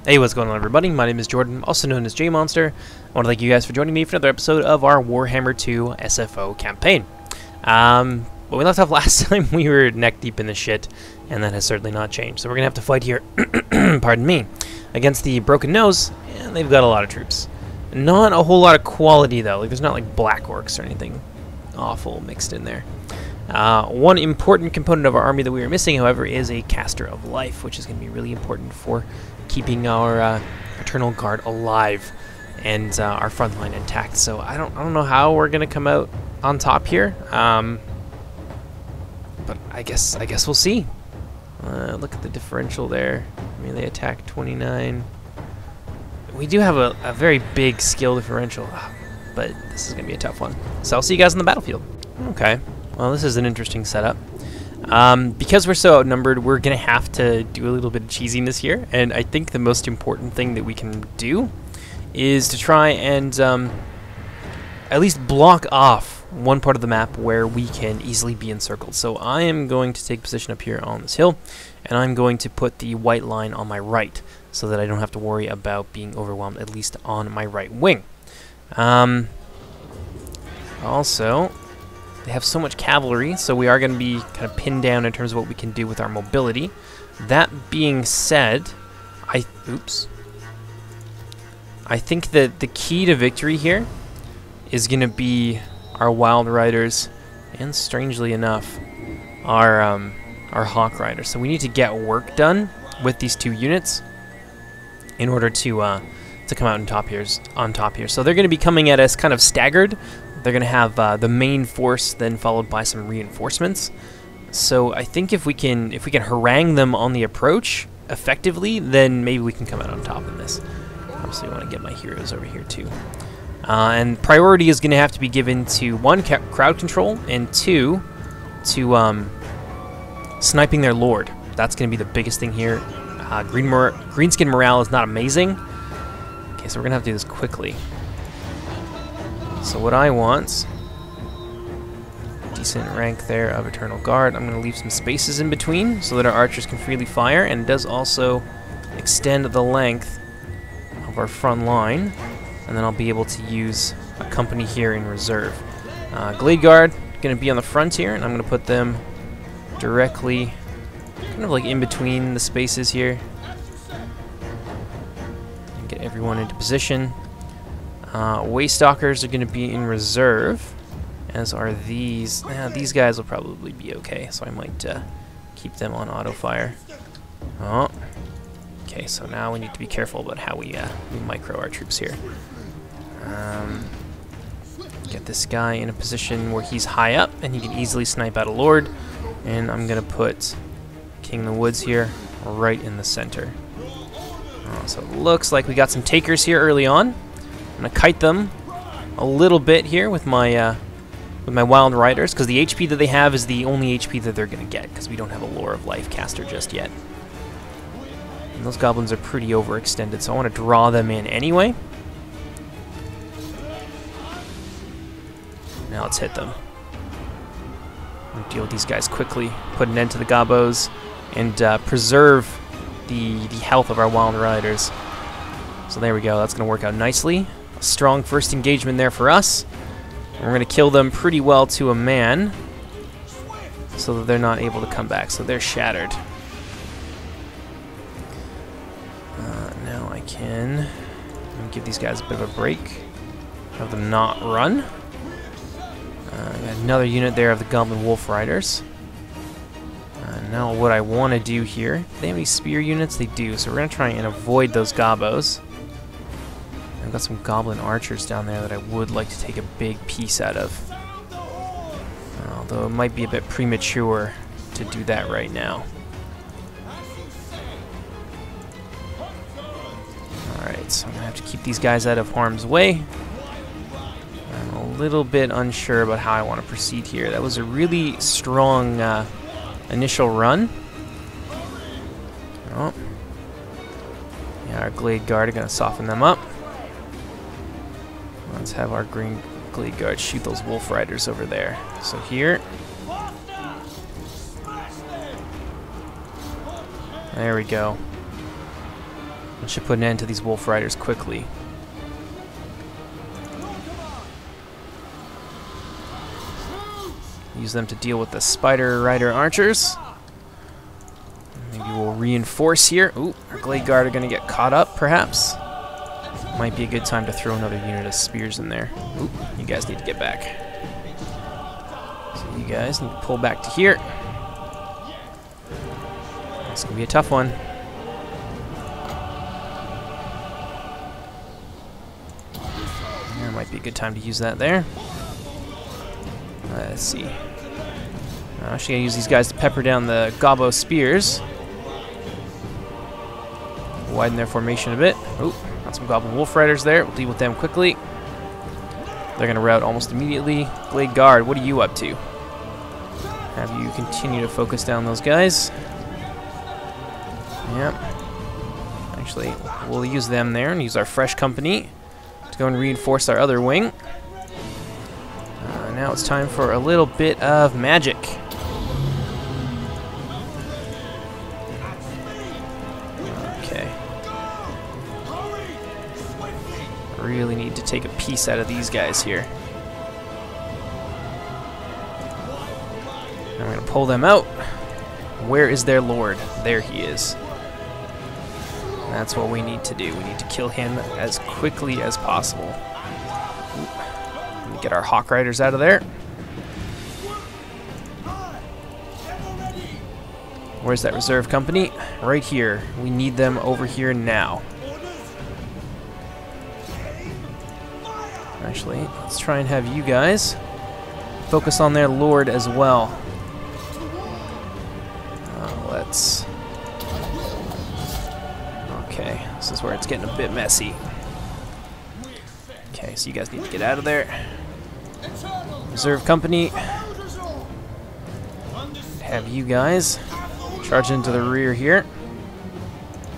Hey, what's going on, everybody? My name is Jordan, also known as JMonster. I want to thank you guys for joining me for another episode of our Warhammer 2 SFO campaign. When we left off last time, we were neck deep in the shit, and that has certainly not changed. So we're going to have to fight here, pardon me, against the Broken Nose, and they've got a lot of troops. Not a whole lot of quality, though. Like, there's not, like, black orcs or anything awful mixed in there. One important component of our army that we are missing, however, is a caster of life, which is going to be really important for keeping our Eternal Guard alive and our front line intact. So I don't know how we're gonna come out on top here, but I guess we'll see. Look at the differential there. Melee attack 29. We do have a very big skill differential, but this is gonna be a tough one. So I'll see you guys on the battlefield. Okay. Well, this is an interesting setup. Because we're so outnumbered, we're going to have to do a little bit of cheesiness here, and I think the most important thing that we can do is to try and at least block off one part of the map where we can easily be encircled. So I am going to take position up here on this hill, and I'm going to put the white line on my right so that I don't have to worry about being overwhelmed, at least on my right wing. Also, they have so much cavalry, so we are going to be kind of pinned down in terms of what we can do with our mobility. That being said, I think that the key to victory here is going to be our Wild Riders, and strangely enough, our Hawk Riders. So we need to get work done with these two units in order to come out on top here. So they're going to be coming at us kind of staggered. They're going to have the main force, then followed by some reinforcements. So I think if we can harangue them on the approach effectively, then maybe we can come out on top in this. Obviously, I want to get my heroes over here too. And priority is going to have to be given to one, crowd control, and two, to sniping their lord. That's going to be the biggest thing here. Greenskin morale is not amazing. Okay, so we're going to have to do this quickly. So what I want, decent rank there of Eternal Guard. I'm going to leave some spaces in between so that our archers can freely fire, and it does also extend the length of our front line, and then I'll be able to use a company here in reserve. Glade Guard going to be on the front here, and I'm going to put them directly kind of like in between the spaces here and get everyone into position. Waystalkers are going to be in reserve, as are these. These guys will probably be okay, so I might keep them on auto fire. Oh, okay. So now we need to be careful about how we micro our troops here. Get this guy in a position where he's high up and he can easily snipe out a lord, and I'm gonna put King of the Woods here right in the center. So it looks like we got some takers here early on. I'm gonna kite them a little bit here with my Wild Riders, because the HP that they have is the only HP that they're gonna get, because we don't have a Lore of Life caster just yet. And those goblins are pretty overextended, so I want to draw them in anyway. Now let's hit them. I'm gonna deal with these guys quickly, put an end to the gobos, and preserve the health of our Wild Riders. So there we go. That's gonna work out nicely. Strong first engagement there for us. And we're going to kill them pretty well to a man so that they're not able to come back. So they're shattered. Now I can give these guys a bit of a break. Have them not run. Got another unit there of the Goblin Wolf Riders. Now what I want to do here, do they have any spear units? They do. So we're going to try and avoid those gobos. I've got some goblin archers down there that I would like to take a big piece out of. Although it might be a bit premature to do that right now. Alright, so I'm going to have to keep these guys out of harm's way. I'm a little bit unsure about how I want to proceed here. That was a really strong initial run. Oh. Yeah, our Glade Guard are going to soften them up. Let's have our green Glade Guard shoot those Wolf Riders over there. So here. There we go. It should put an end to these wolf riders quickly. Use them to deal with the spider rider archers. Maybe we'll reinforce here. Ooh, our Glade Guard are going to get caught up, perhaps. Might be a good time to throw another unit of spears in there. Ooh, you guys need to get back. So you guys need to pull back to here. It's going to be a tough one. There might be a good time to use that there. Let's see. I'm actually going to use these guys to pepper down the Gobbo spears. Widen their formation a bit. Ooh, got some Goblin Wolf Riders there. We'll deal with them quickly. They're going to rout almost immediately. Glade Guard, what are you up to? Have you continue to focus down those guys. Yep. Actually, we'll use them there and use our fresh company to go and reinforce our other wing. Now it's time for a little bit of magic. Okay. Really need to take a piece out of these guys here. I'm going to pull them out. Where is their lord? There he is. That's what we need to do. We need to kill him as quickly as possible. Get our Hawk Riders out of there. Where's that reserve company? Right here. We need them over here now. Actually, let's try and have you guys focus on their lord as well. Let's... Okay, this is where it's getting a bit messy. Okay, so you guys need to get out of there. Reserve company. Have you guys charge into the rear here.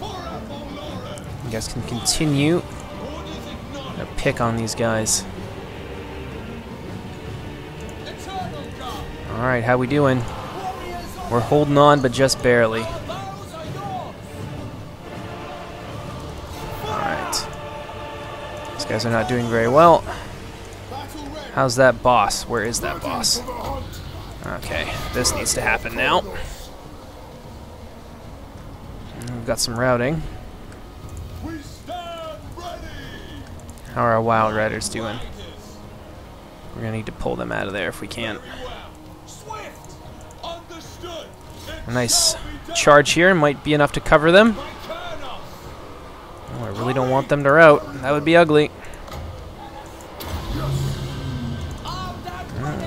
You guys can continue to pick on these guys. Alright, how we doing? We're holding on, but just barely. Alright. These guys are not doing very well. How's that boss? Where is that boss? Okay, this needs to happen now. We've got some routing. How are our Wild Riders doing? We're gonna need to pull them out of there if we can. A nice charge here might be enough to cover them. Oh, I really don't want them to rout. That would be ugly.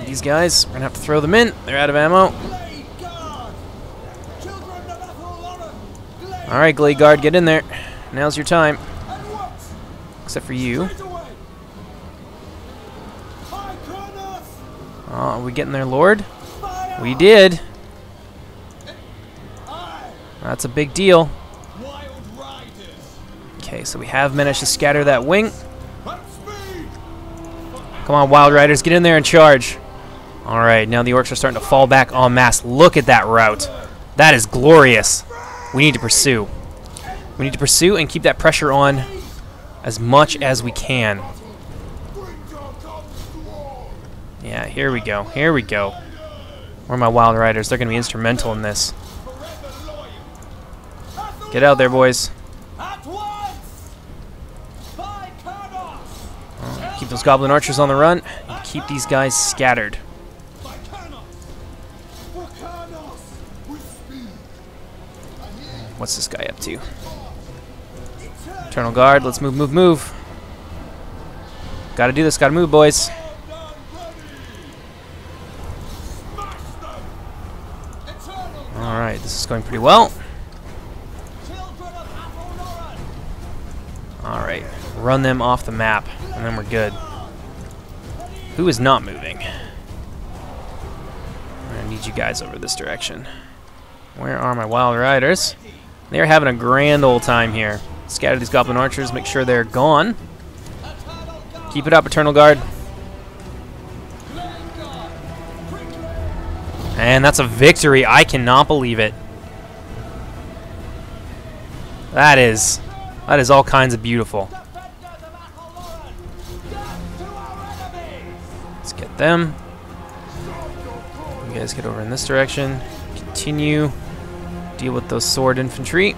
These guys, we're gonna have to throw them in. They're out of ammo. Alright, Glade Guard, get in there. Now's your time. Except for you. Oh, are we getting their lord? We did. That's a big deal. Okay, so we have managed to scatter that wing. Come on, Wild Riders, get in there and charge. Alright, now the orcs are starting to fall back en masse. Look at that rout. That is glorious. We need to pursue. We need to pursue and keep that pressure on as much as we can. Yeah, here we go. Here we go. Where are my Wild Riders? They're going to be instrumental in this. Get out there, boys. Keep those Goblin Archers on the run. And keep these guys scattered. What's this guy up to? Eternal Guard, let's move, move, move. Gotta do this, gotta move, boys. Alright, this is going pretty well. Alright, run them off the map, and then we're good. Who is not moving? I'm gonna need you guys over this direction. Where are my Wild Riders? They're having a grand old time here. Scatter these Goblin Archers, make sure they're gone. Keep it up, Eternal Guard. And that's a victory. I cannot believe it. That is That is all kinds of beautiful. Let's get them. You guys get over in this direction. Continue. Deal with those sword infantry.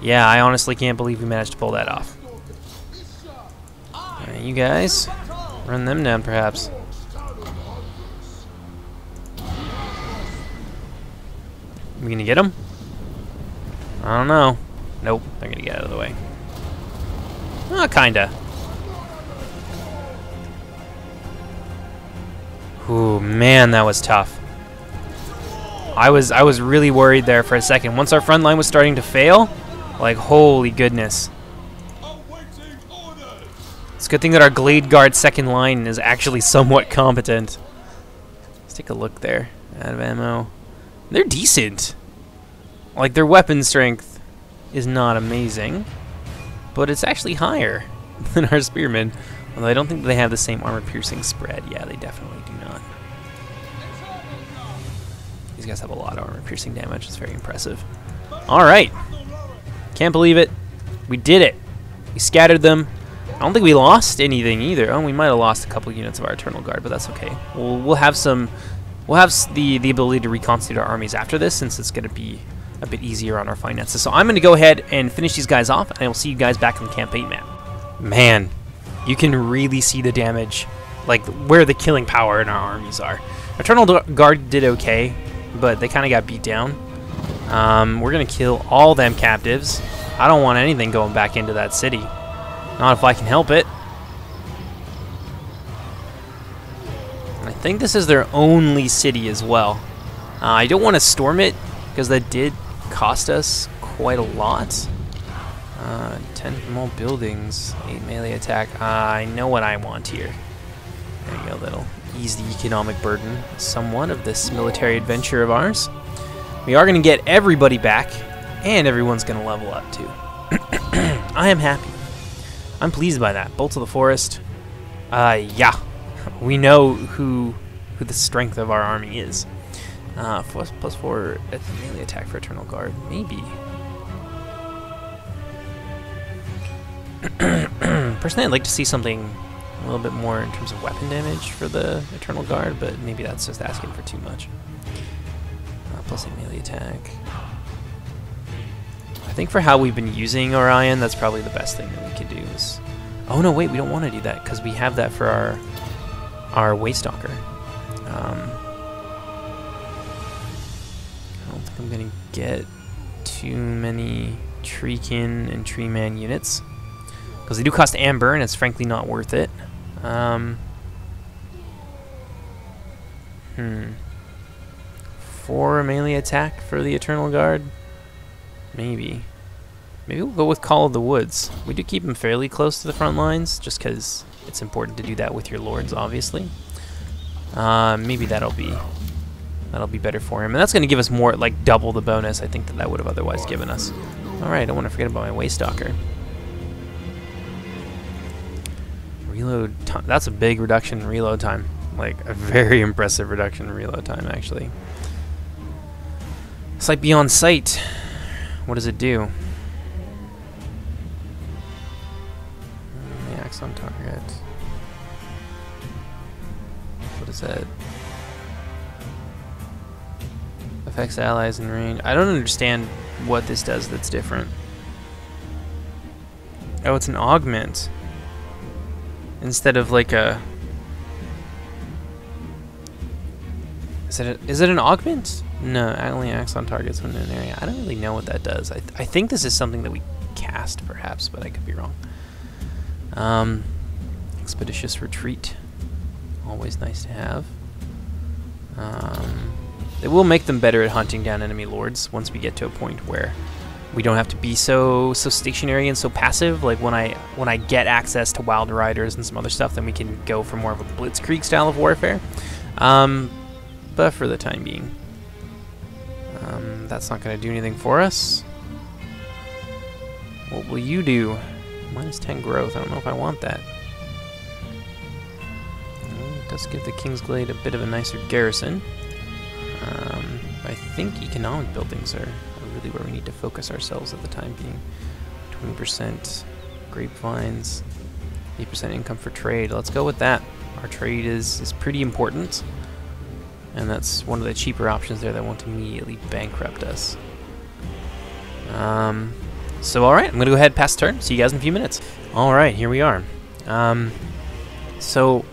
Yeah, I honestly can't believe we managed to pull that off. Alright, you guys. Run them down, perhaps. We gonna get them? I don't know. Nope, they're gonna get out of the way. Oh, kinda. Ooh, man, that was tough. I was really worried there for a second. Once our front line was starting to fail, like, holy goodness. It's a good thing that our Glade Guard second line is actually somewhat competent. Let's take a look there. Out of ammo. They're decent. Like, their weapon strength is not amazing, but it's actually higher than our spearmen. Although I don't think they have the same armor-piercing spread. Yeah, they definitely do not. These guys have a lot of armor-piercing damage. It's very impressive. All right. Can't believe it. We did it. We scattered them. I don't think we lost anything either. Oh, we might have lost a couple units of our Eternal Guard, but that's okay. We'll have some. We'll have the ability to reconstitute our armies after this, since it's going to be a bit easier on our finances. So I'm going to go ahead and finish these guys off, and I will see you guys back on the campaign map. Man, you can really see the damage, like where the killing power in our armies are. Eternal Guard did okay, but they kind of got beat down. We're going to kill all them captives. I don't want anything going back into that city. Not if I can help it. And I think this is their only city as well. I don't want to storm it, because that did cost us quite a lot. 10 from all buildings, 8 melee attack. I know what I want here. There you go, that'll ease the economic burden somewhat of this military adventure of ours. We are going to get everybody back, and everyone's going to level up too. I am happy. I'm pleased by that. Bolts of the Forest. Yeah. We know who the strength of our army is. +4 melee attack for Eternal Guard. Maybe. Personally, I'd like to see something a little bit more in terms of weapon damage for the Eternal Guard, but maybe that's just asking for too much. +8 melee attack. I think for how we've been using Orion, that's probably the best thing that we could do is... Oh no, wait, we don't want to do that, because we have that for our Waystalker. I don't think I'm going to get too many Treekin and Treeman units, because they do cost Amber, and it's frankly not worth it. 4 melee attack for the Eternal Guard? Maybe. Maybe we'll go with Call of the Woods. We do keep them fairly close to the front lines, just because it's important to do that with your lords, obviously. Maybe that'll be better for him. And that's going to give us more, like, double the bonus I think that would have otherwise given us. Alright, I don't want to forget about my Waystalker. Reload time. That's a big reduction in reload time. Like, a very impressive reduction in reload time, actually. Sight beyond sight. What does it do? The axe on target. What is that? Affects allies in range. I don't understand what this does that's different. Oh, it's an augment. Instead of like a... Is it an augment? No, only acts on targets when in an area. I don't really know what that does. I think this is something that we cast, perhaps, but I could be wrong. Expeditious retreat. Always nice to have. It will make them better at hunting down enemy lords once we get to a point where we don't have to be so stationary and so passive. Like when I get access to Wild Riders and some other stuff, then we can go for more of a blitzkrieg style of warfare. But for the time being, that's not going to do anything for us. What will you do? -10 growth. I don't know if I want that. It does give the Kingsglade a bit of a nicer garrison. I think economic buildings are a really where we need to focus ourselves at the time being. 20% grapevines, 8% income for trade. Let's go with that. Our trade is pretty important, and that's one of the cheaper options there that won't immediately bankrupt us. So alright, I'm going to go ahead and pass turn. See you guys in a few minutes. Alright, here we are. So,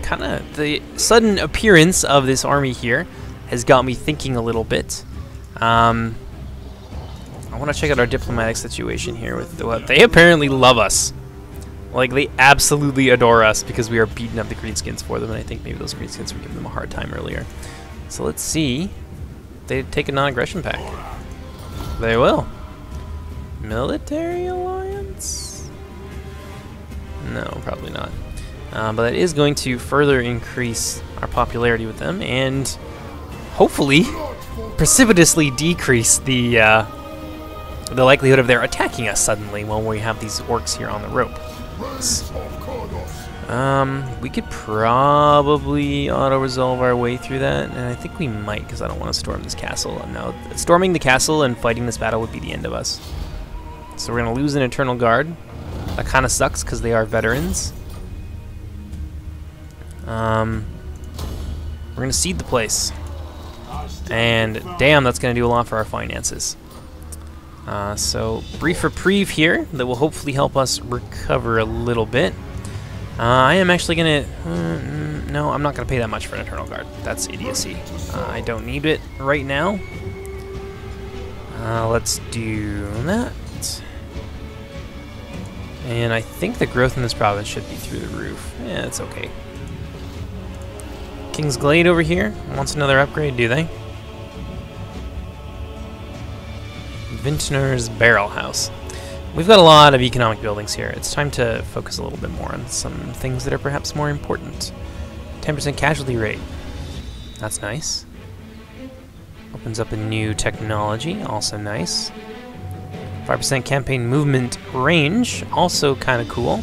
kind of the sudden appearance of this army here has got me thinking a little bit. I want to check out our diplomatic situation here with they apparently love us. Like, they absolutely adore us because we are beating up the greenskins for them, and I think maybe those greenskins were giving them a hard time earlier. So let's see. They take a non-aggression pact. They will. Military alliance? No, probably not. But that is going to further increase our popularity with them, and hopefully precipitously decrease the likelihood of their attacking us suddenly when we have these orcs here on the rope. We could probably auto-resolve our way through that, and I think we might because I don't want to storm this castle. No, storming the castle and fighting this battle would be the end of us. So we're going to lose an Eternal Guard. That kind of sucks because they are veterans. We're going to cede the place. And damn, that's going to do a lot for our finances. So brief reprieve here that will hopefully help us recover a little bit. I am actually going to... no, I'm not going to pay that much for an Eternal Guard. That's idiocy. I don't need it right now. Let's do that. And I think the growth in this province should be through the roof. Yeah, it's okay. King's Glade over here wants another upgrade, do they? Vintner's Barrel House. We've got a lot of economic buildings here. It's time to focus a little bit more on some things that are perhaps more important. 10% casualty rate. That's nice. Opens up a new technology, also nice. 5% campaign movement range, also kind of cool.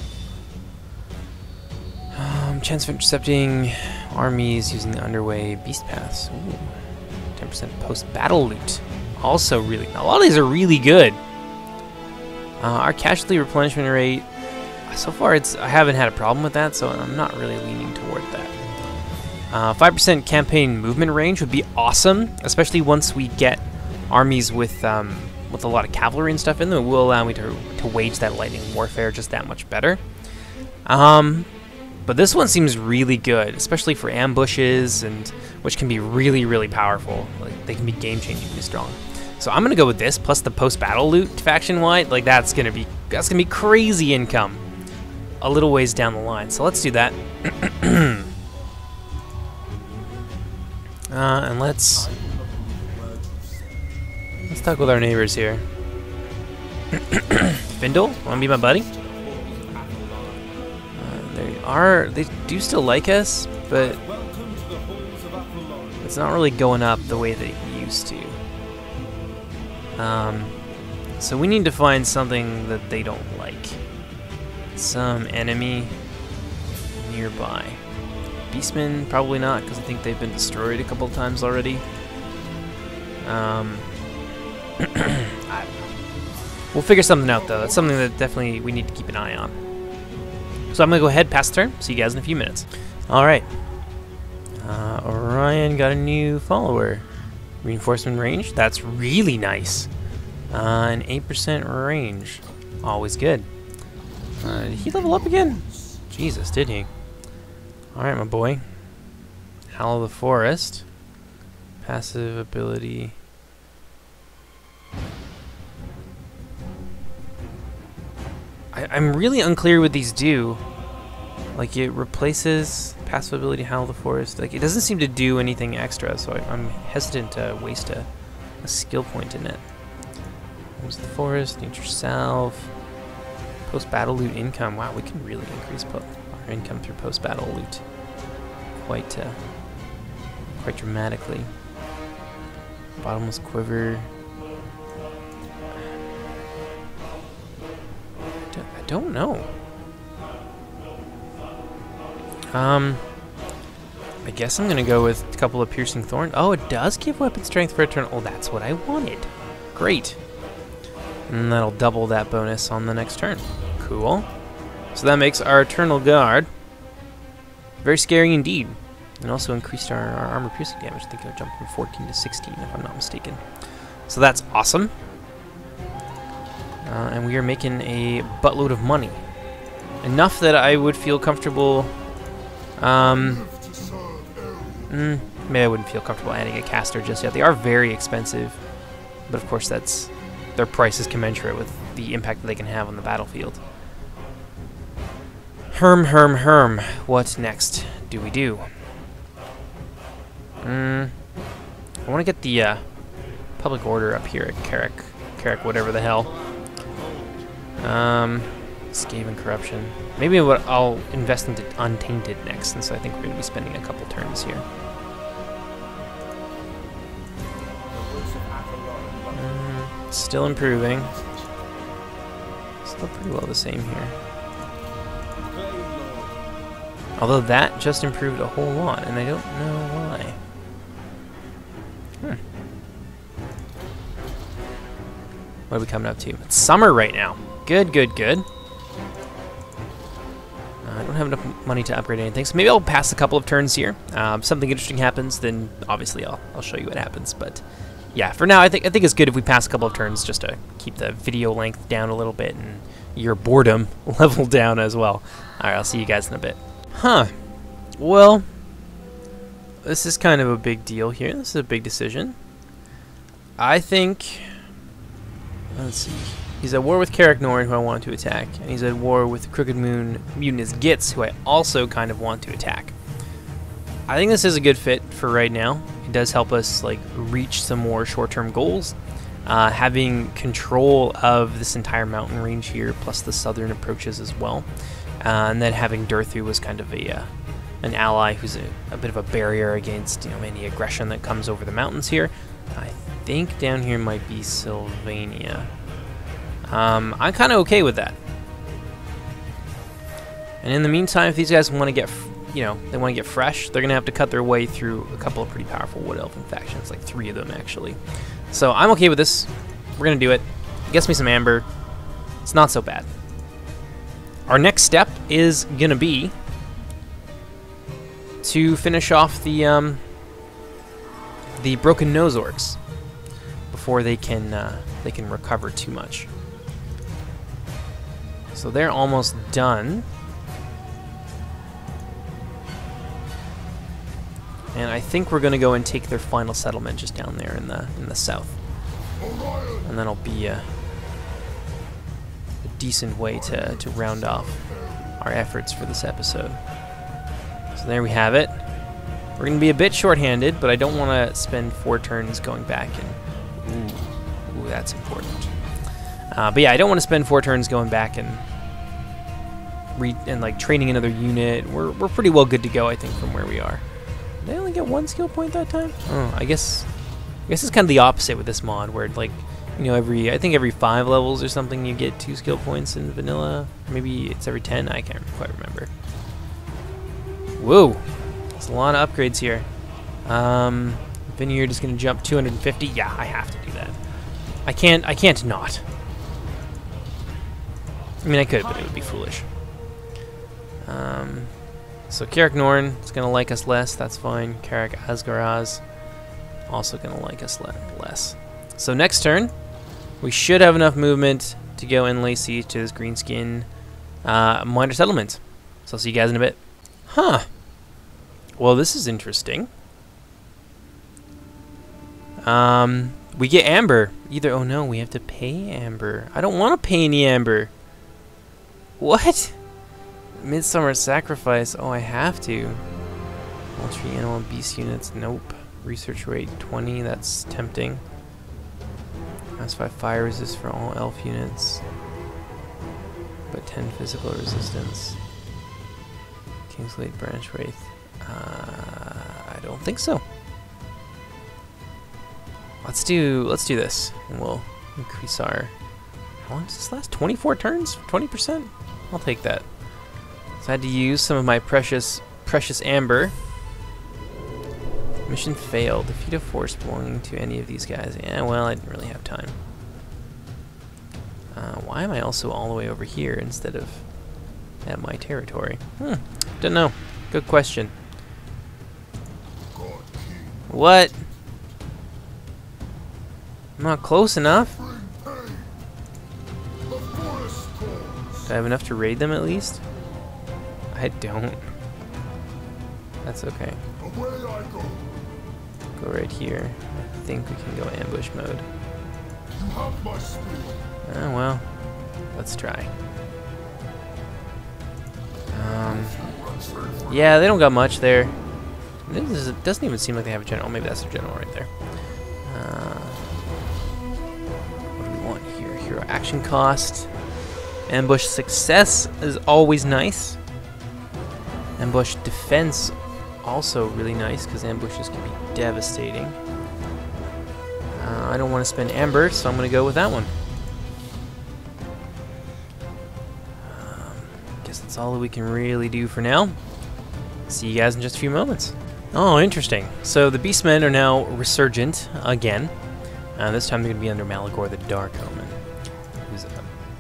Chance of intercepting armies using the underway beast paths. Ooh. 10% post-battle loot. Also really, a lot of these are really good. Our casualty replenishment rate, so far I haven't had a problem with that, so I'm not really leaning toward that. 5% campaign movement range would be awesome, especially once we get armies with a lot of cavalry and stuff in them. It will allow me to wage that lightning warfare just that much better. But this one seems really good, especially for ambushes, and which can be really, really powerful. Like, they can be game-changingly strong. So I'm gonna go with this plus the post-battle loot faction-wide. Like, that's gonna be crazy income a little ways down the line. So let's do that. And let's talk with our neighbors here. Findle, wanna be my buddy? They do still like us, but it's not really going up the way that it used to. So we need to find something that they don't like. Some enemy nearby. Beastmen, probably not, because I think they've been destroyed a couple of times already. We'll figure something out, though. That's something that definitely we need to keep an eye on. So I'm going to go ahead, pass turn. See you guys in a few minutes. Alright. Orion got a new follower. Reinforcement range. That's really nice. An 8% range. Always good. Did he level up again? Jesus, did he? Alright, my boy. Howl of the Forest. Passive ability. I'm really unclear what these do. Like, it replaces passive ability Howl of the Forest. Like, it doesn't seem to do anything extra, so I'm hesitant to waste a skill point in it. Hows the Forest, Nature Salve, post-battle loot income. Wow, we can really increase our income through post-battle loot quite dramatically. Bottomless Quiver. I don't know. I guess I'm gonna go with a couple of Piercing Thorn. Oh, it does give weapon strength for a turn. Oh, that's what I wanted. Great. And that'll double that bonus on the next turn. Cool. So that makes our Eternal Guard very scary indeed. And also increased our armor piercing damage. I think it jumped from 14 to 16 if I'm not mistaken. So that's awesome. And we are making a buttload of money. Enough that I would feel comfortable... maybe I wouldn't feel comfortable adding a caster just yet. They are very expensive. But of course their price is commensurate with the impact that they can have on the battlefield. Herm. What next do we do? I want to get the public order up here at Carrick, whatever the hell. Skaven corruption. Maybe I'll invest into Untainted next, since I think we're going to be spending a couple turns here. Still improving. Still pretty well the same here. Although that just improved a whole lot, and I don't know why. What are we coming up to? It's summer right now. Good. I don't have enough money to upgrade anything, so maybe I'll pass a couple of turns here. Something interesting happens, then obviously I'll show you what happens. But yeah, for now I think it's good if we pass a couple of turns just to keep the video length down a little bit and your boredom level down as well. All right, I'll see you guys in a bit. Well, this is kind of a big deal here. This is a big decision. I think... Let's see. He's at war with Carrick Loren, who I want to attack. And he's at war with Crooked Moon Mutinous Gitz, who I also kind of want to attack. I think this is a good fit for right now. It does help us like reach some more short-term goals. Having control of this entire mountain range here, plus the southern approaches as well. And then having Durthu was kind of an ally who's a bit of a barrier against any aggression that comes over the mountains here. I think down here might be Sylvania. I'm kind of okay with that. And in the meantime, if these guys want to get, they want to get fresh, they're gonna have to cut their way through a couple of pretty powerful Wood Elven factions, like 3 of them actually. So I'm okay with this. We're gonna do it. It gets me some amber. It's not so bad. Our next step is gonna be to finish off the broken nose orcs before they can recover too much. So they're almost done, and I think we're gonna go and take their final settlement just down there in the south, and that'll be a decent way to round off our efforts for this episode. So there we have it. We're going to be a bit short-handed, but I don't want to spend 4 turns going back and... Ooh, that's important. But yeah, I don't want to spend 4 turns going back and like training another unit. We're pretty well good to go, I think, from where we are. Did I only get 1 skill point that time? Oh, I guess it's kind of the opposite with this mod, where like I think every 5 levels or something you get 2 skill points in vanilla. Maybe it's every 10. I can't quite remember. Whoa, there's a lot of upgrades here. Vineyard is going to jump 250. Yeah, I have to do that. I can't not. I mean, I could, but it would be foolish. So Carrick Loren is going to like us less. That's fine. Carrick Asgaraz also going to like us less. So next turn, we should have enough movement to go and lay siege to this greenskin minor settlement. So I'll see you guys in a bit. Well, this is interesting. We get amber. Oh no, we have to pay amber. I don't want to pay any amber. What? Midsummer Sacrifice. Oh, I have to. Poultry, animal, and beast units. Nope. Research rate 20. That's tempting. That's 5 fire resist for all elf units. But 10 physical resistance. Kingslade Branch Wraith. I don't think so. Let's do this, and we'll increase our... How long does this last? 24 turns? 20%? I'll take that. So I had to use some of my precious amber. Mission failed. Defeat a force belonging to any of these guys. Yeah, well, I didn't really have time. Why am I also all the way over here instead of at my territory? Don't know. Good question. What? I'm not close enough? Do I have enough to raid them at least? I don't. That's okay. Go right here. I think we can go ambush mode. Oh well. Let's try. Yeah, they don't got much there. It doesn't even seem like they have a general. Maybe that's their general right there. What do we want here? Hero action cost. Ambush success is always nice. Ambush defense also really nice because ambushes can be devastating. I don't want to spend amber, so I'm going to go with that one. Guess that's all that we can really do for now. See you guys in just a few moments. Oh, interesting. So the Beastmen are now resurgent again. This time they're going to be under Malagor the Dark Omen, who's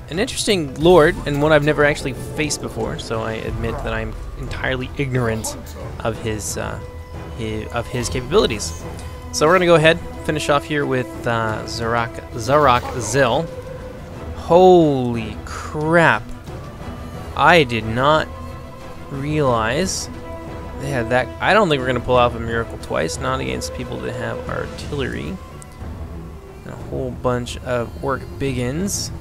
an interesting lord and one I've never actually faced before. So I admit that I'm entirely ignorant of his capabilities. So we're going to go ahead, finish off here with Zarak Zil. Holy crap! I did not realize they had that. I don't think we're going to pull off a miracle twice, not against people that have artillery. And a whole bunch of orc biggins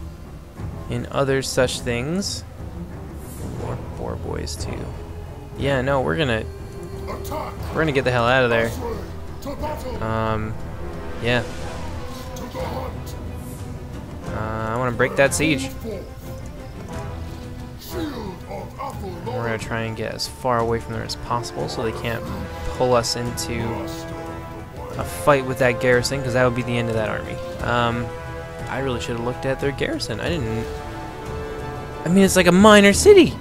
and other such things. More boar boys too. Yeah, no, we're gonna get the hell out of there. Yeah. I want to break that siege. We're going to try and get as far away from there as possible so they can't pull us into a fight with that garrison, because that would be the end of that army. I really should have looked at their garrison. I mean, it's like a minor city.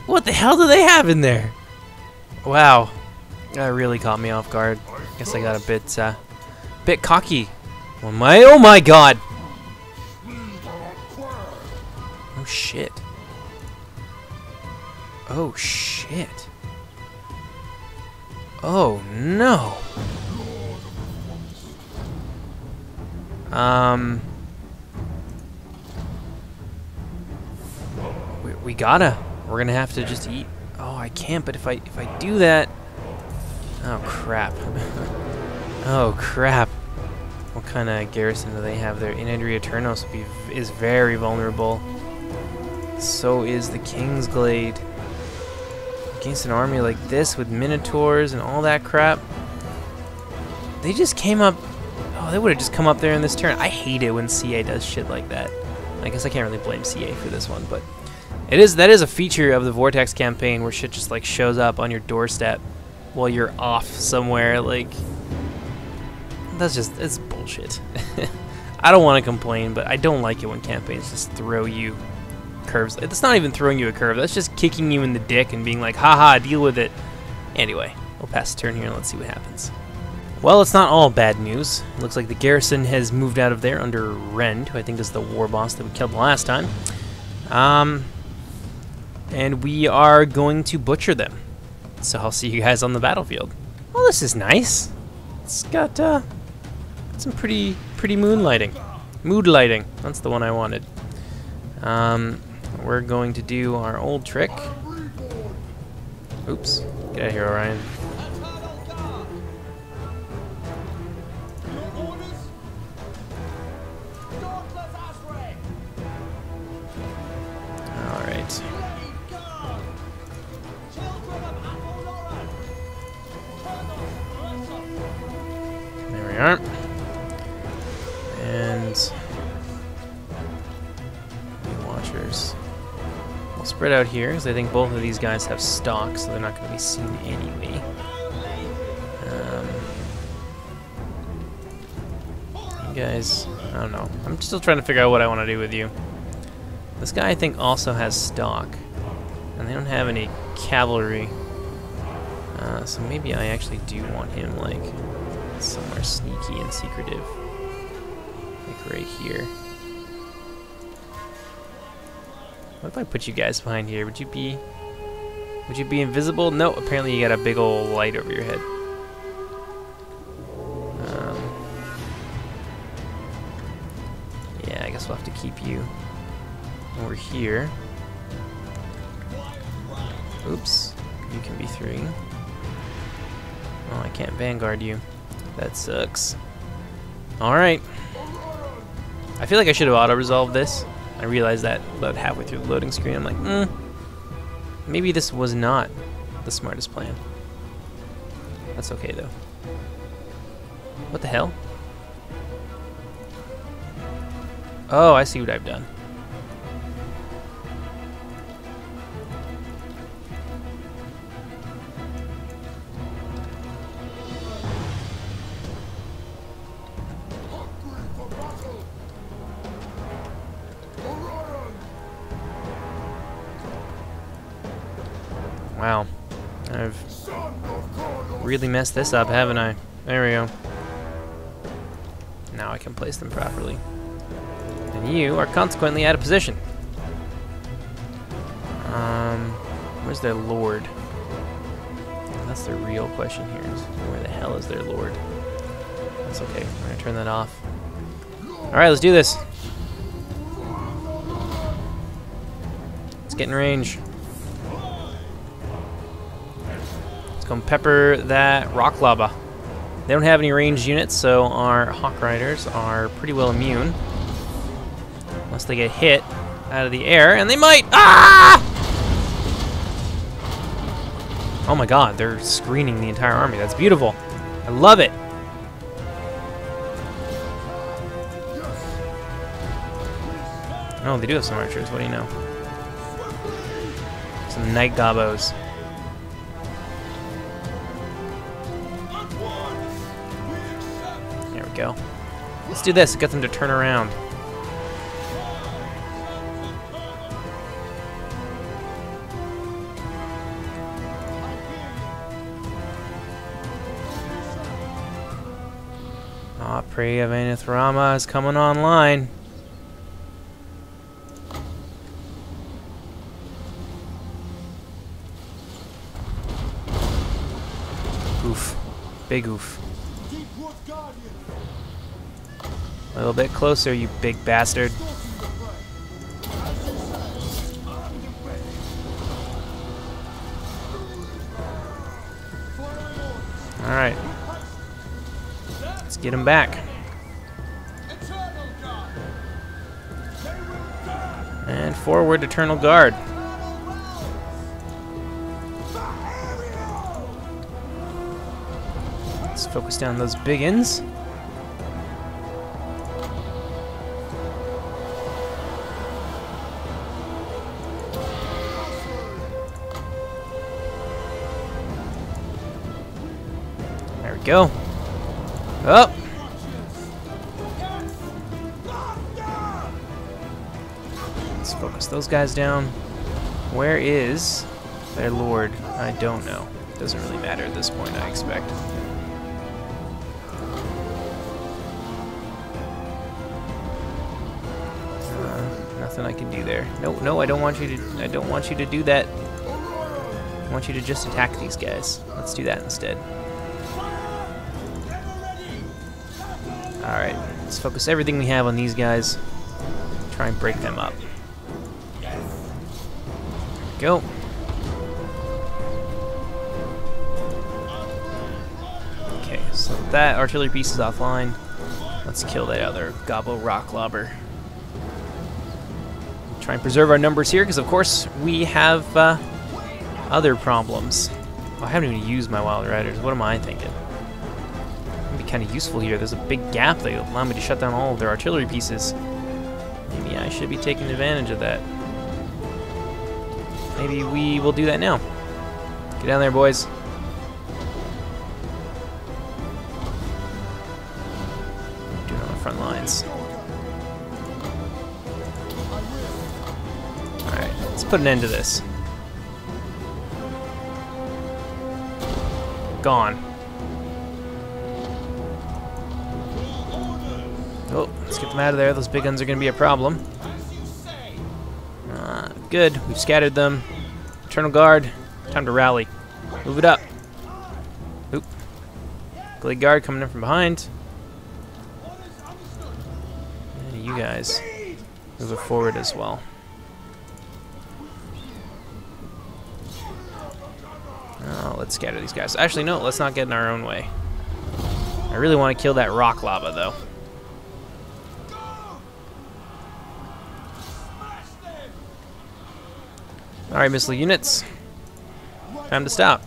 What the hell do they have in there? Wow. That really caught me off guard. Guess I got a bit cocky. Oh my god! Oh shit. Oh shit. Oh no. We're gonna have to just eat. Oh, I can't, but if I do that. Oh crap. Oh crap. What kind of garrison do they have there? Inandria Eternos is very vulnerable. So is the Kingsglade. Against an army like this with Minotaurs and all that crap. They just came up. Oh, they would have just come up there in this turn. I hate it when CA does shit like that. I guess I can't really blame CA for this one, but that is a feature of the Vortex campaign where shit just like shows up on your doorstep while you're off somewhere. Like, it's bullshit. I don't want to complain, but I don't like it when campaigns just throw you curves. It's not even throwing you a curve. That's just kicking you in the dick and being like, haha, deal with it. Anyway, we'll pass the turn here and let's see what happens. Well, it's not all bad news. Looks like the garrison has moved out of there under Rend, who I think is the war boss that we killed the last time. And we are going to butcher them. So I'll see you guys on the battlefield. Well, this is nice. It's got some pretty moonlighting. Mood lighting. That's the one I wanted. We're going to do our old trick. Oops. Get out of here, Orion. Alright. There we are. And Watchers. We'll spread out here, because I think both of these guys have stock, so they're not going to be seen anyway. You guys, I don't know. I'm still trying to figure out what I want to do with you. This guy, I think, also has stock, and they don't have any cavalry. So maybe I actually do want him, like, somewhere sneaky and secretive. Like right here. What if I put you guys behind here? Would you be invisible? No, apparently you got a big old light over your head. Yeah, I guess we'll have to keep you over here. Oops, you can be 3. Oh, I can't vanguard you. That sucks. Alright. I feel like I should have auto-resolved this. I realized that about halfway through the loading screen. I'm like, maybe this was not the smartest plan. That's okay, though. What the hell? Oh, I see what I've done. Wow, I've really messed this up, haven't I? There we go. Now I can place them properly. And you are consequently out of position. Where's their lord? That's the real question here, is where the hell is their lord? That's okay, we're gonna turn that off. Alright, let's do this. Let's get in range. Come pepper that rock lava. They don't have any ranged units, so our Hawk Riders are pretty well immune. Unless they get hit out of the air, and they might! Ah! Oh my god, they're screening the entire army. That's beautiful. I love it. Oh, they do have some archers. What do you know? Some night gobos. Go. Let's do this. Get them to turn around. Ah, Prey of Anithrama is coming online. Oof. Big oof. A little bit closer, you big bastard. Alright. Let's get him back. And forward, Eternal Guard. Let's focus down those biggins. Go. Up. Let's focus those guys down. Where is their lord? I don't know. Doesn't really matter at this point, I expect. Nothing I can do there. No, I don't want you to. I don't want you to do that. I want you to just attack these guys. Let's do that instead. Alright, let's focus everything we have on these guys. Try and break them up. Go. Okay, so that artillery piece is offline. Let's kill that other gobbo rock lobber. Try and preserve our numbers here, because of course we have other problems. Oh, I haven't even used my Wild Riders. What am I thinking? Kind of useful here. There's a big gap that will allow me to shut down all of their artillery pieces. Maybe I should be taking advantage of that. Maybe we will do that now. Get down there, boys. Do it on the front lines. Alright, let's put an end to this. Gone. Oh, let's get them out of there. Those big guns are going to be a problem. Good. We've scattered them. Eternal Guard. Time to rally. Move it up. Oop. Blade Guard coming in from behind. And you guys move it forward as well. Oh, let's scatter these guys. Actually, no, let's not get in our own way. I really want to kill that rock lava, though. Alright, missile units. Time to stop.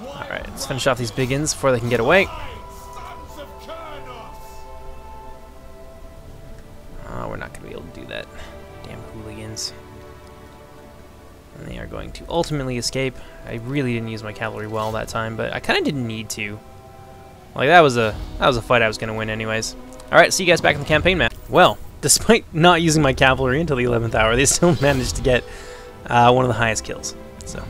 Alright, let's finish off these biggins before they can get away. Oh, we're not going to be able to do that. Damn hooligans. And they are going to ultimately escape. I really didn't use my cavalry well that time, but I kind of didn't need to. Like, that was a fight I was going to win anyways. Alright, see you guys back in the campaign, man. Well, despite not using my cavalry until the 11th hour, they still managed to get one of the highest kills. So,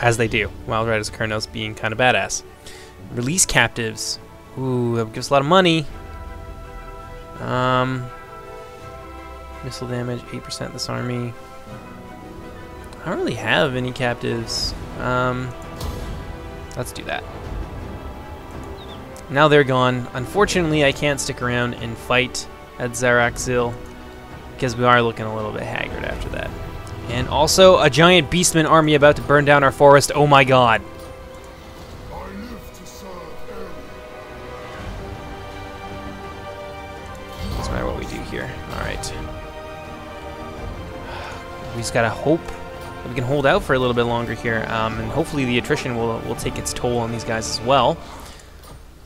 as they do. Wild Riders Kurnos being kind of badass. Release captives. Ooh, that would give us a lot of money. Missile damage, 8% this army. I don't really have any captives. Let's do that. Now they're gone. Unfortunately, I can't stick around and fight at Zaraxil because we are looking a little bit haggard after that. And also, a giant beastman army about to burn down our forest. Oh my god. Doesn't matter what we do here. Alright. We just gotta hope that we can hold out for a little bit longer here. And hopefully the attrition will take its toll on these guys as well.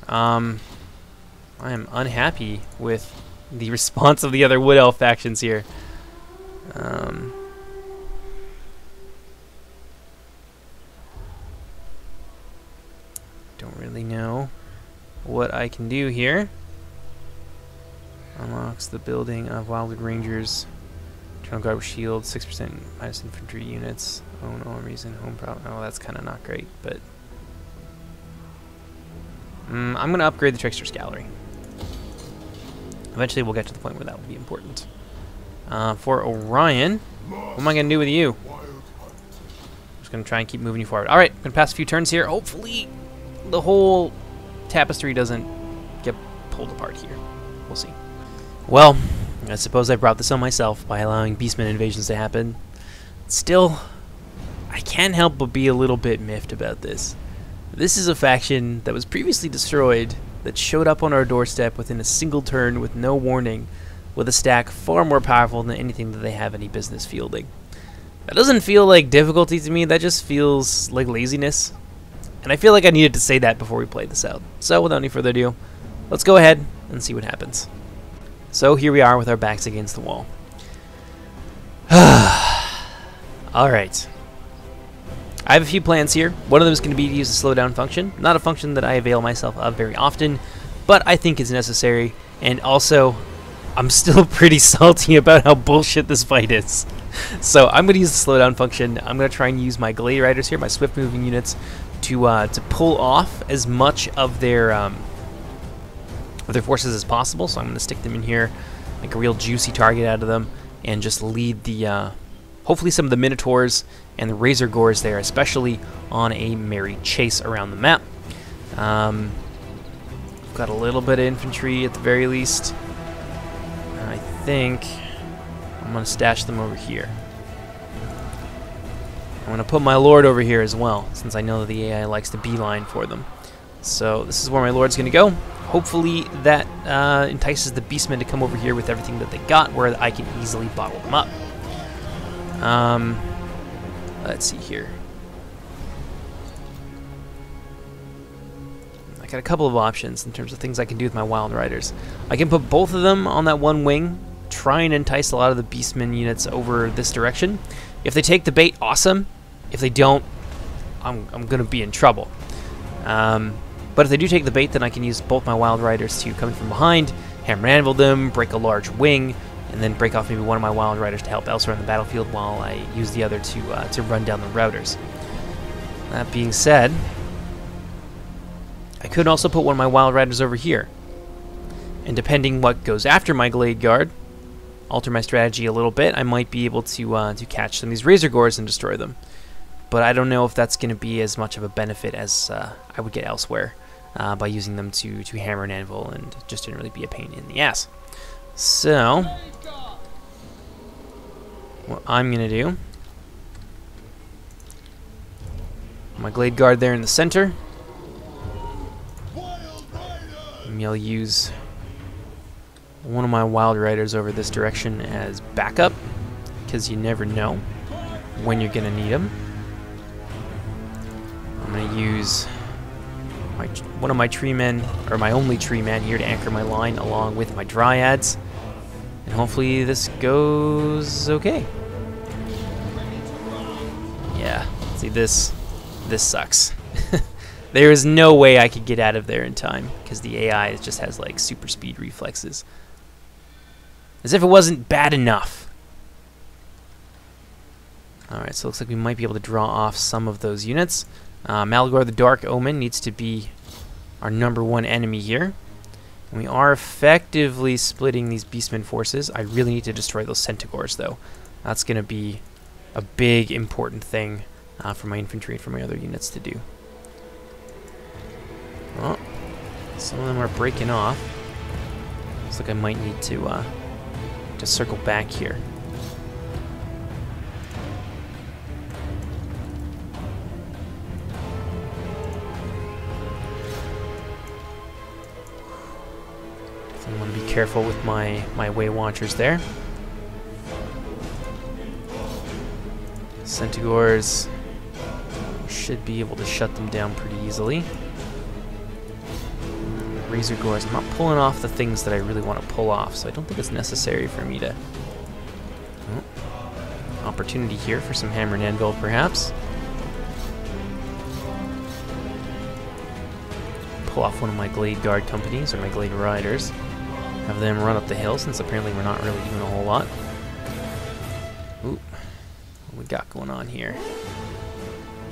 I am unhappy with the response of the other Wood Elf factions here. Don't really know what I can do here. Unlocks the building of Wildwood Rangers. Eternal Guard with shield, 6% minus infantry units. Own armies and home problem. Oh, that's kind of not great, but I'm going to upgrade the Trickster's Gallery. Eventually we'll get to the point where that will be important. For Orion, what am I going to do with you? I'm just going to try and keep moving you forward. Alright, I'm going to pass a few turns here. Hopefully the whole tapestry doesn't get pulled apart here. We'll see. Well, I suppose I brought this on myself by allowing Beastman invasions to happen. Still, I can't help but be a little bit miffed about this. This is a faction that was previously destroyed, that showed up on our doorstep within a single turn with no warning, with a stack far more powerful than anything that they have any business fielding. That doesn't feel like difficulty to me, that just feels like laziness. And I feel like I needed to say that before we played this out. So without any further ado, let's go ahead and see what happens. So here we are with our backs against the wall. Alright. I have a few plans here. One of them is going to be to use the slowdown function. Not a function that I avail myself of very often, but I think it's necessary. And also, I'm still pretty salty about how bullshit this fight is. So I'm going to use the slowdown function. I'm going to try and use my Glade Riders here, my swift moving units, to pull off as much of their forces as possible. So I'm going to stick them in here, make a real juicy target out of them, and just lead the hopefully some of the Minotaurs and the Razor Gores there, especially on a merry chase around the map. Got a little bit of infantry at the very least. And I think I'm going to stash them over here. I'm going to put my Lord over here as well, since I know that the AI likes to beeline for them. So this is where my Lord's going to go. Hopefully that entices the Beastmen to come over here with everything that they got, where I can easily bottle them up. Let's see here. I got a couple of options in terms of things I can do with my Wild Riders. I can put both of them on that one wing, try and entice a lot of the Beastmen units over this direction. If they take the bait, awesome. If they don't, I'm going to be in trouble. But if they do take the bait, then I can use both my Wild Riders to come in from behind, hammer and anvil them, break a large wing, and then break off maybe one of my Wild Riders to help elsewhere on the battlefield while I use the other to run down the routers. That being said, I could also put one of my Wild Riders over here. And depending what goes after my Glade Guard, alter my strategy a little bit, I might be able to catch some of these Razor Gores and destroy them. But I don't know if that's going to be as much of a benefit as I would get elsewhere by using them to hammer and anvil, and just didn't really be a pain in the ass. So, what I'm going to do, my Glade Guard there in the center. Maybe I'll use one of my Wild Riders over this direction as backup, because you never know when you're going to need them. I'm going to use one of my tree men, or my only tree man here, to anchor my line along with my Dryads. And hopefully this goes okay. Yeah, see, this sucks. There is no way I could get out of there in time, because the AI just has like super speed reflexes. As if it wasn't bad enough. Alright, so it looks like we might be able to draw off some of those units. Malagor the Dark Omen needs to be our #1 enemy here. And we are effectively splitting these Beastmen forces. I really need to destroy those Centaurs, though. That's going to be a big, important thing for my infantry and for my other units to do. Well, some of them are breaking off. Looks like I might need to circle back here. So I want to be careful with my Way Watchers there. Centaurs should be able to shut them down pretty easily. Razor Gores, I'm not pulling off the things that I really want to pull off, so I don't think it's necessary for me to... Oh, opportunity here for some hammer and anvil, perhaps. Pull off one of my Glade Guard companies, or my Glade Riders. Have them run up the hill, since apparently we're not really doing a whole lot. Ooh, what we got going on here?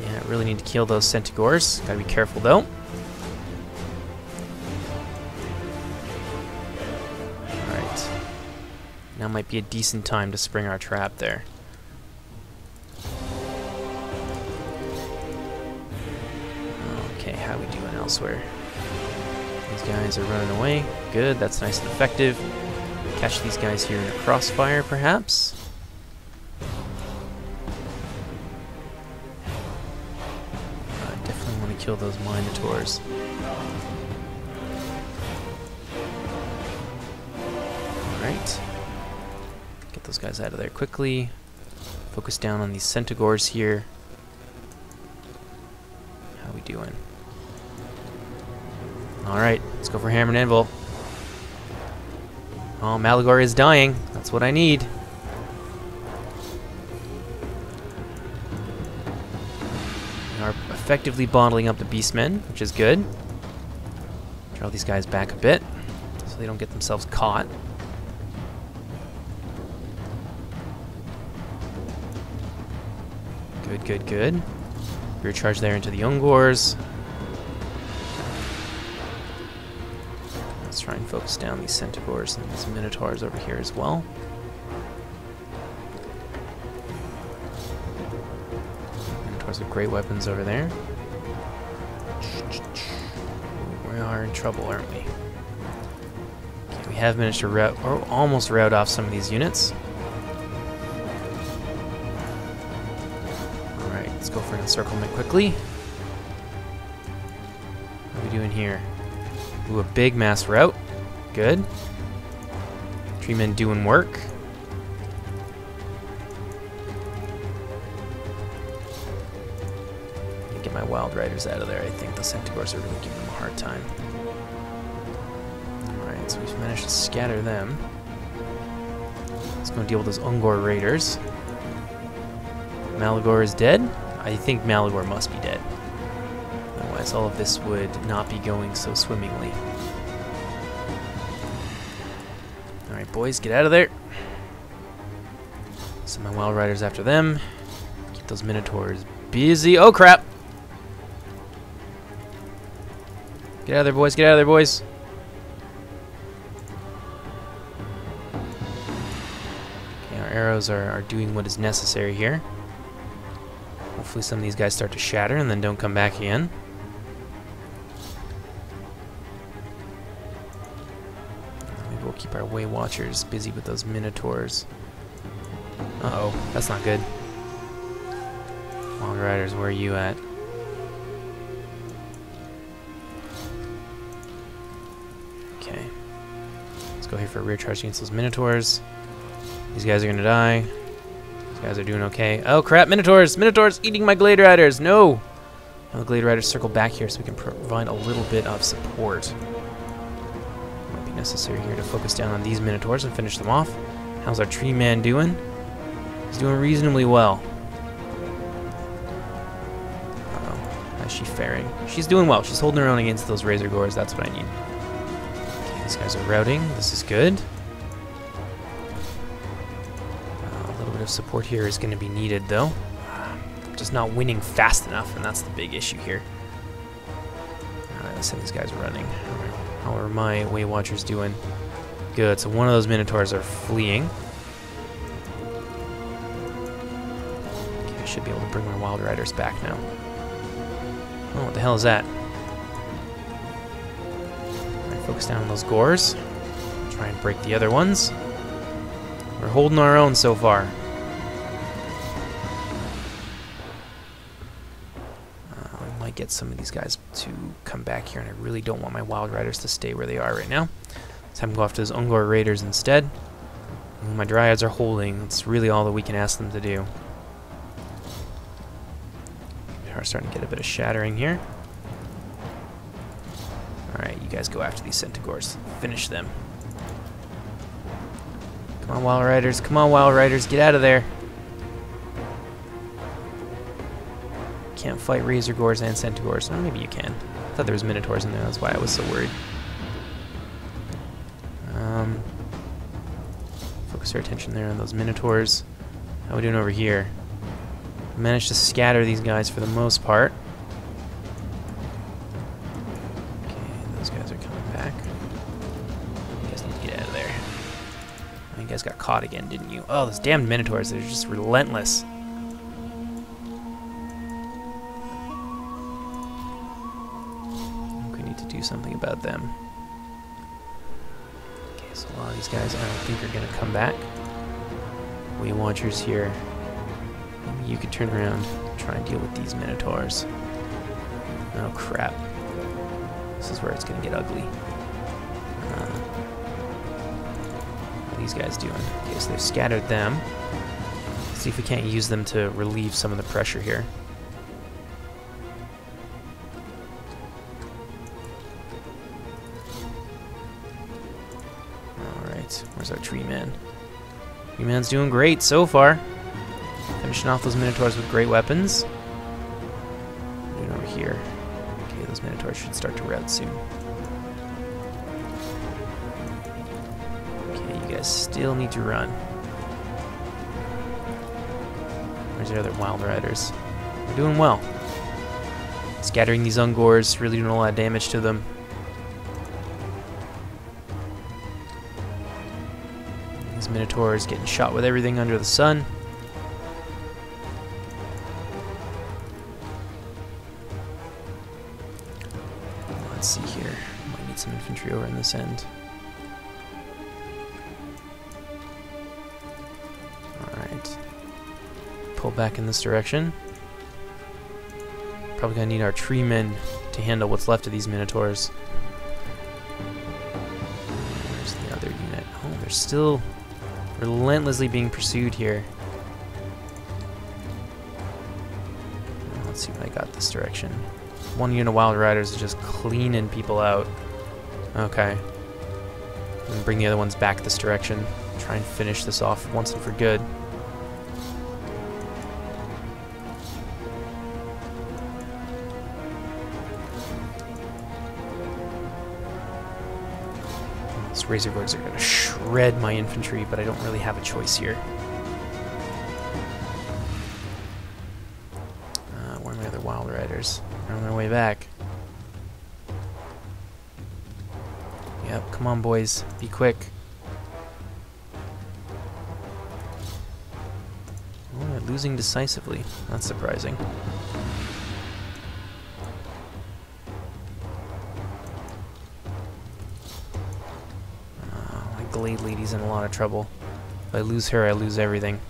Yeah, I really need to kill those Centaurs. Gotta be careful, though. Now might be a decent time to spring our trap there. Okay, how we doing elsewhere? These guys are running away. Good, that's nice and effective. Catch these guys here in a crossfire, perhaps. I definitely want to kill those Minotaurs. Alright. Get those guys out of there quickly. Focus down on these Centaurs here. How we doing? Alright, let's go for hammer and anvil. Oh, Malagor is dying. That's what I need. We are effectively bottling up the Beastmen, which is good. Draw these guys back a bit so they don't get themselves caught. Good, good, good. Rear charge there into the Ungors. Let's try and focus down these Centaurs and these Minotaurs over here as well. Minotaurs with great weapons over there. We are in trouble, aren't we? Okay, we have managed to rout, or almost rout off some of these units. Let's go for an encirclement quickly. What are we doing here? Ooh, a big mass rout. Good. Tree men doing work. Get my Wild Riders out of there. I think the Centaurs are really giving them a hard time. Alright, so we've managed to scatter them. Let's go deal with those Ungor Raiders. Malagor is dead. I think Malagor must be dead. Otherwise, all of this would not be going so swimmingly. Alright, boys, get out of there. Send my Wild Riders after them. Keep those Minotaurs busy. Oh, crap! Get out of there, boys. Get out of there, boys. Okay, our arrows are doing what is necessary here. Hopefully some of these guys start to shatter and then don't come back again. Maybe we'll keep our Way Watchers busy with those Minotaurs. Uh-oh, that's not good. Wild Riders, where are you at? Okay. Let's go here for a rear charge against those Minotaurs. These guys are gonna die. These guys are doing okay. Oh crap, Minotaurs! Minotaurs eating my Glade Riders! No! Now the Glade Riders circle back here so we can provide a little bit of support. Might be necessary here to focus down on these Minotaurs and finish them off. How's our Tree Man doing? He's doing reasonably well. Uh-oh. How's she faring? She's doing well. She's holding her own against those Razor Gores. That's what I need. Okay, these guys are routing. This is good. A little bit of support here is going to be needed, though. Just not winning fast enough, and that's the big issue here. Alright, let's send these guys running. How are my Way Watchers doing? Good, so one of those Minotaurs are fleeing. Okay, I should be able to bring my Wild Riders back now. Oh, what the hell is that? Alright, focus down on those Gores. Try and break the other ones. We're holding our own so far. I might get some of these guys to come back here, and I really don't want my Wild Riders to stay where they are right now. Let's have them go after those Ungor Raiders instead. My Dryads are holding. That's really all that we can ask them to do. We are starting to get a bit of shattering here. Alright, you guys go after these Centaurs. Finish them. Come on, Wild Riders. Come on, Wild Riders. Get out of there. Can't fight Razor Gores and Centaurs. Or maybe you can. I thought there was Minotaurs in there. That's why I was so worried. Focus our attention there on those Minotaurs. How are we doing over here? Managed to scatter these guys for the most part. Okay, those guys are coming back. You guys need to get out of there. You guys got caught again, didn't you? Oh, those damned Minotaurs, they're just relentless. We need to do something about them. Okay, so a lot of these guys I don't think are going to come back. Way Watchers here. Maybe you could turn around and try and deal with these Minotaurs. Oh crap. This is where it's going to get ugly. What are these guys doing? Okay, so they've scattered them. Let's see if we can't use them to relieve some of the pressure here. Alright, where's our Tree Man? Tree Man's doing great so far. Finishing off those Minotaurs with great weapons. Doing over here. Okay, those Minotaurs should start to rout soon. Okay, you guys still need to run. Where's the other Wild Riders? They're doing well. Scattering these Ungors, really doing a lot of damage to them. These Minotaurs getting shot with everything under the sun. Let's see here. Might need some infantry over in this end. Alright. Pull back in this direction. Probably gonna need our Tree Men to handle what's left of these Minotaurs. Where's the other unit? Oh, they're still relentlessly being pursued here. Let's see what I got this direction. One unit of Wild Riders is just cleaning people out. Okay. And bring the other ones back this direction. Try and finish this off once and for good. These Razor Gores are going to shred my infantry, but I don't really have a choice here. Where are my other Wild Riders? They're on their way back. Yep, come on, boys. Be quick. Oh, they're losing decisively. That's surprising. My Glade Lady's in a lot of trouble. If I lose her, I lose everything.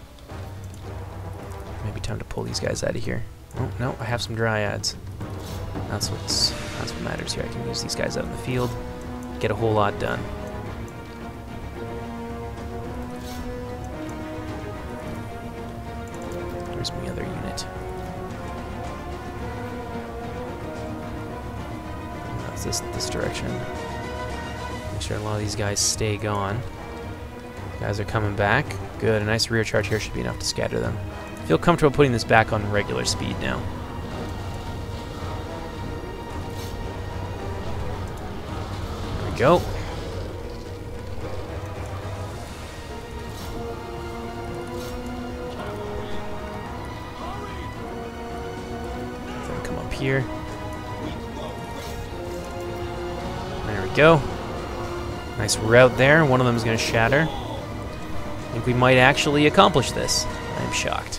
Maybe time to pull these guys out of here. Oh, no, I have some Dryads. That's what matters here. I can use these guys out in the field, get a whole lot done. Here's my other unit. That's this direction. Make sure a lot of these guys stay gone. Guys are coming back. Good, a nice rear charge here should be enough to scatter them. I feel comfortable putting this back on regular speed now. There we go. Then come up here. There we go. Nice route there. One of them is going to shatter. I think we might actually accomplish this. I'm shocked.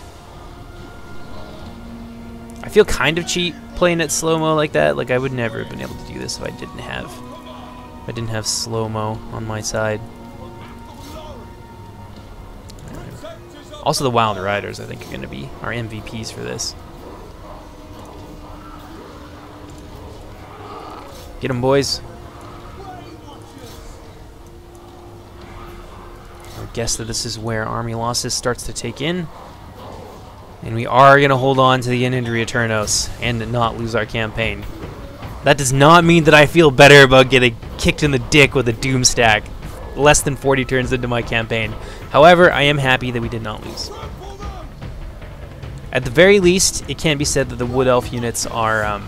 I feel kind of cheap playing it slow-mo like that. Like, I would never have been able to do this if I didn't have slow-mo on my side. Also, the Wild Riders, I think, are going to be our MVPs for this. Get them, boys. I guess that this is where army losses starts to take in. And we are going to hold on to the Inundry Eternos and not lose our campaign. That does not mean that I feel better about getting kicked in the dick with a Doom stack less than 40 turns into my campaign. However, I am happy that we did not lose. At the very least, it can be said that the Wood Elf units are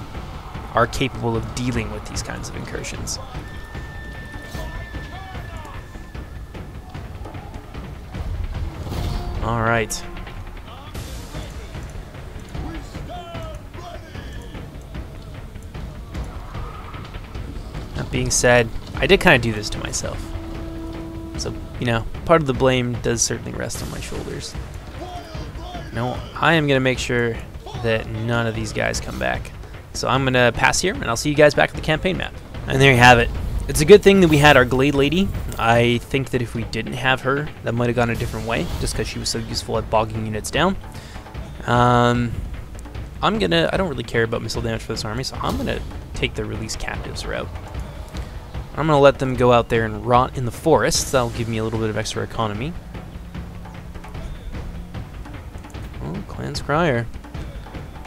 capable of dealing with these kinds of incursions. All right. That being said, I did kind of do this to myself. So, you know, part of the blame does certainly rest on my shoulders. No, I am going to make sure that none of these guys come back. So I'm going to pass here, and I'll see you guys back at the campaign map. And there you have it. It's a good thing that we had our Glade Lady. I think that if we didn't have her, that might have gone a different way, just because she was so useful at bogging units down. I don't really care about missile damage for this army, so I'm gonna take the release captives route. I'm gonna let them go out there and rot in the forests. That'll give me a little bit of extra economy. Oh, Clan Scryer.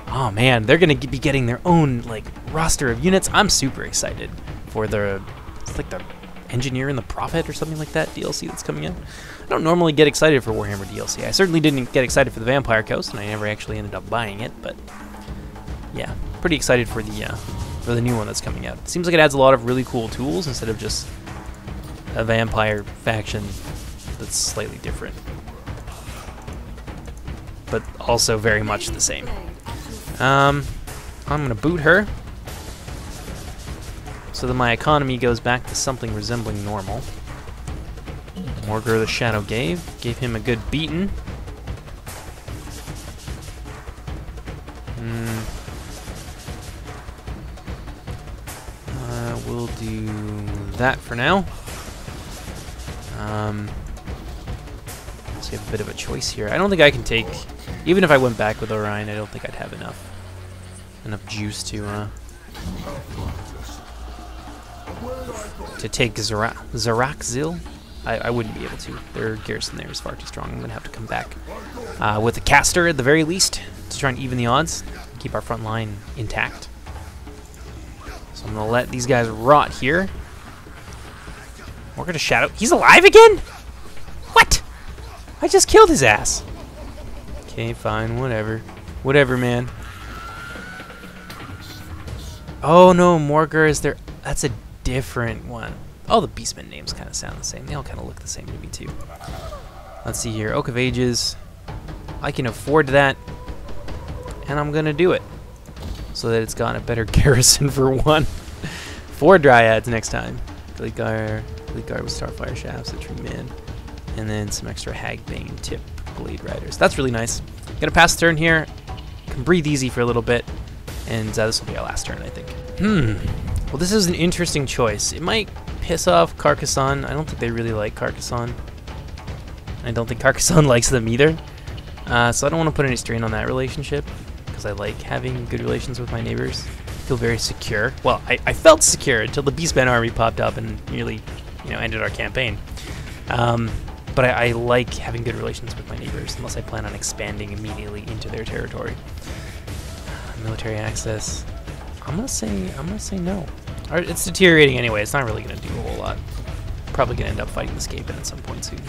Oh man, they're gonna be getting their own like roster of units. I'm super excited for the, it's like the Engineer and the Prophet or something like that DLC that's coming in. I don't normally get excited for Warhammer DLC. I certainly didn't get excited for the Vampire Coast, and I never actually ended up buying it. But yeah, pretty excited for the new one that's coming out. It seems like it adds a lot of really cool tools instead of just a vampire faction that's slightly different, but also very much the same. I'm gonna boot her so that my economy goes back to something resembling normal. Morgur the Shadow gave him a good beating. We'll do that for now. So we have a bit of a choice here. I don't think I can take, even if I went back with Orion, I don't think I'd have enough juice to take Zarakzil. I wouldn't be able to. Their garrison there is far too strong. I'm going to have to come back with a caster at the very least to try and even the odds, keep our front line intact. So I'm going to let these guys rot here. We're going to Shadow. He's alive again? What? I just killed his ass. Okay, fine, whatever. Whatever, man. Oh no, Morgur is there. That's a different one. All the Beastmen names kind of sound the same. They all kind of look the same to me too. Let's see here. Oak of Ages. I can afford that. And I'm going to do it. So that it's got a better garrison for one. 4 Dryads next time. Blade Guard with Starfire Shafts, a True Mid, and then some extra Hagbane tip Blade Riders. That's really nice. Gonna pass the turn here. Can breathe easy for a little bit, and this will be our last turn, I think. Well, this is an interesting choice. It might piss off Carcassonne. I don't think they really like Carcassonne. I don't think Carcassonne likes them either. So I don't want to put any strain on that relationship, because I like having good relations with my neighbors. I feel very secure. Well, I felt secure until the Beastman army popped up and nearly, ended our campaign. But I like having good relations with my neighbors, unless I plan on expanding immediately into their territory. Military access. I'm gonna say no. It's deteriorating anyway. It's not really gonna do a whole lot. Probably gonna end up fighting the Skaven at some point soon.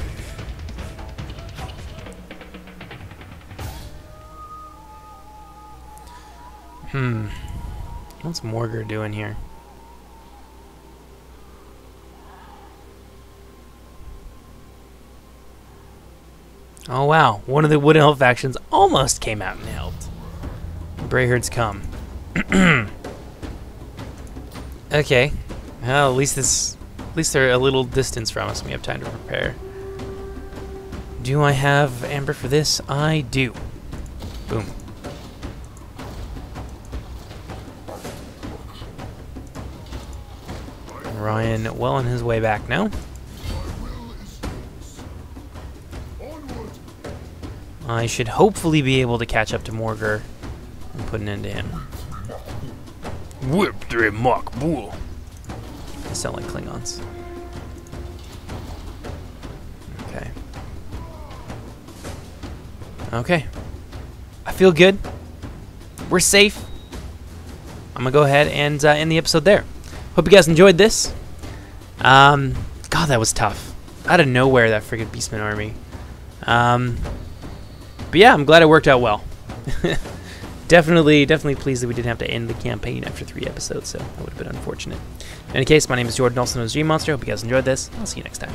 What's Morgar doing here? Oh wow, one of the Wood Elf factions almost came out and helped. Brayherd's come. Okay. Well, at least they're a little distance from us and we have time to prepare. Do I have Amber for this? I do. Boom. Ryan well on his way back now. I should hopefully be able to catch up to Morgar and put an end to him. Whip the mock bull. They sound like Klingons. Okay. Okay. I feel good. We're safe. I'm gonna go ahead and end the episode there. Hope you guys enjoyed this. God, that was tough. Out of nowhere, that friggin' Beastman army. But yeah, I'm glad it worked out well. Definitely pleased that we didn't have to end the campaign after 3 episodes, so that would have been unfortunate. In any case, my name is Jordan, also known as JMonster. Hope you guys enjoyed this. I'll see you next time.